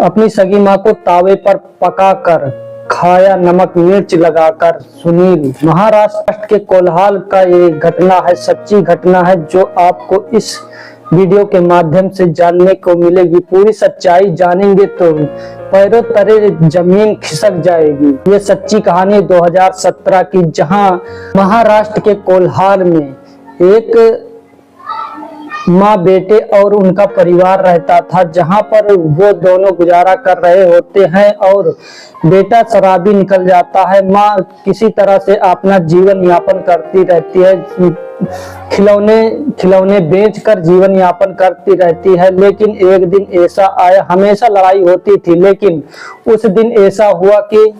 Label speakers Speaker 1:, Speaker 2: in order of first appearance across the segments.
Speaker 1: अपनी सगी माँ को तावे पर पकाकर खाया नमक मिर्च लगाकर सुनील। महाराष्ट्र के कोल्हार का ये घटना है, सच्ची घटना है, जो आपको इस वीडियो के माध्यम से जानने को मिलेगी। पूरी सच्चाई जानेंगे तो पैरों तले जमीन खिसक जाएगी। ये सच्ची कहानी 2017 की, जहां महाराष्ट्र के कोल्हार में एक माँ बेटे और उनका परिवार रहता था, जहां पर वो दोनों गुजारा कर रहे होते हैं और बेटा शराबी निकल जाता है। माँ किसी तरह से अपना जीवन यापन करती रहती है, खिलौने बेचकर जीवन यापन करती रहती है। लेकिन एक दिन ऐसा आया, हमेशा लड़ाई होती थी, लेकिन उस दिन ऐसा हुआ कि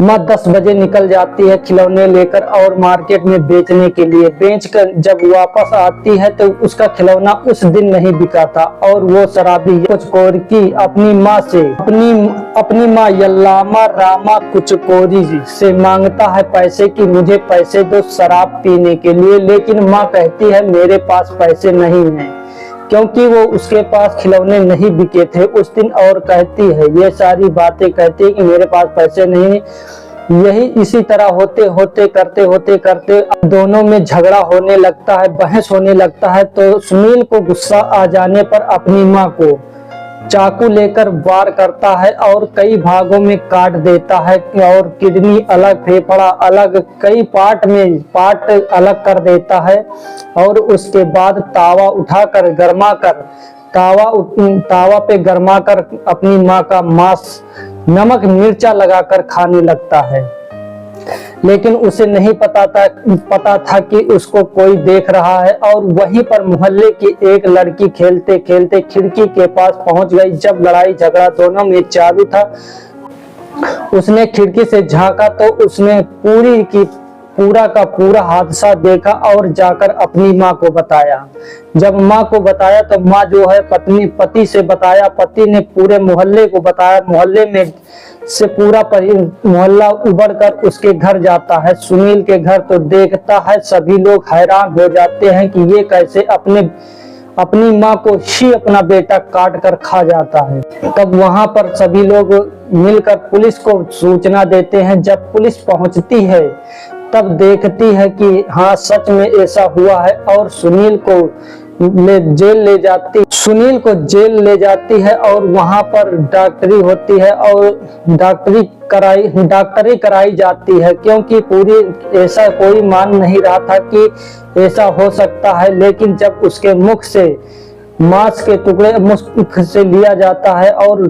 Speaker 1: माँ 10 बजे निकल जाती है खिलौने लेकर और मार्केट में बेचने के लिए। बेचकर जब वापस आती है तो उसका खिलौना उस दिन नहीं बिका था और वो शराबी कुचकोरी अपनी माँ से अपनी माँ यल्लामा रामा कुचकोरी से मांगता है पैसे कि मुझे पैसे दो शराब पीने के लिए। लेकिन माँ कहती है मेरे पास पैसे नहीं है, क्योंकि वो उसके पास खिलौने नहीं बिके थे उस दिन। और कहती है, ये सारी बातें कहती है कि मेरे पास पैसे नहीं। यही इसी तरह होते करते दोनों में झगड़ा होने लगता है, बहस होने लगता है। तो सुनील को गुस्सा आ जाने पर अपनी माँ को चाकू लेकर वार करता है और कई भागों में काट देता है और किडनी अलग, फेफड़ा अलग, कई पार्ट अलग कर देता है। और उसके बाद तावा उठाकर तावा पे गरमाकर अपनी माँ का मांस नमक मिर्चा लगाकर खाने लगता है। लेकिन उसे नहीं पता था कि उसको कोई देख रहा है। और वहीं पर मोहल्ले की एक लड़की खेलते खेलते खिड़की के पास पहुंच गई। जब लड़ाई झगड़ा दोनों में चालू था, उसने खिड़की से झांका तो उसने पूरा का पूरा हादसा देखा और जाकर अपनी माँ को बताया। जब माँ को बताया तो माँ जो है पति से बताया, पति ने पूरे मोहल्ले को बताया। मोहल्ले में से पूरा मोहल्ला उबड़ कर उसके घर जाता है, सुनील के घर। तो देखता है सभी लोग हैरान हो जाते हैं कि ये कैसे अपनी माँ को ही अपना बेटा काट कर खा जाता है। तब वहां पर सभी लोग मिलकर पुलिस को सूचना देते हैं। जब पुलिस पहुंचती है तब देखती है कि हाँ सच में ऐसा हुआ है और सुनील को जेल ले जाती है। और वहां पर डॉक्टरी होती है और डॉक्टरी कराई जाती है, क्योंकि ऐसा कोई मान नहीं रहा था कि ऐसा हो सकता है। लेकिन जब उसके मुख से मांस के टुकड़े मुख से लिया जाता है और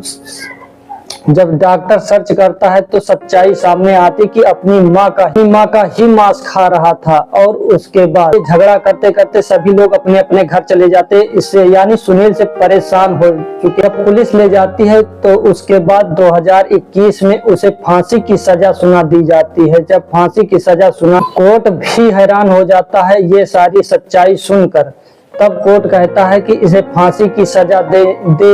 Speaker 1: जब डॉक्टर सर्च करता है तो सच्चाई सामने आती कि अपनी माँ का ही मांस खा रहा था। और उसके बाद झगड़ा करते करते सभी लोग अपने अपने घर चले जाते, इससे यानी सुनील से परेशान हो चुके। जब पुलिस ले जाती है तो उसके बाद 2021 में उसे फांसी की सजा सुना दी जाती है। जब फांसी की सजा सुना, कोर्ट भी हैरान हो जाता है ये सारी सच्चाई सुनकर। तब कोर्ट कहता है कि इसे फांसी की सजा दे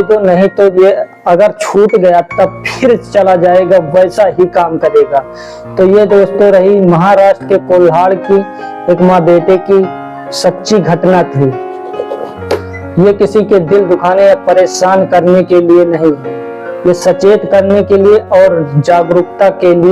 Speaker 1: दो, नहीं तो ये अगर छूट गया तब फिर चला जाएगा, वैसा ही काम करेगा। तो ये दोस्तों रही महाराष्ट्र के कोल्हार की एक माँ बेटे की सच्ची घटना थी। ये किसी के दिल दुखाने या परेशान करने के लिए नहीं है, ये सचेत करने के लिए और जागरूकता के लिए।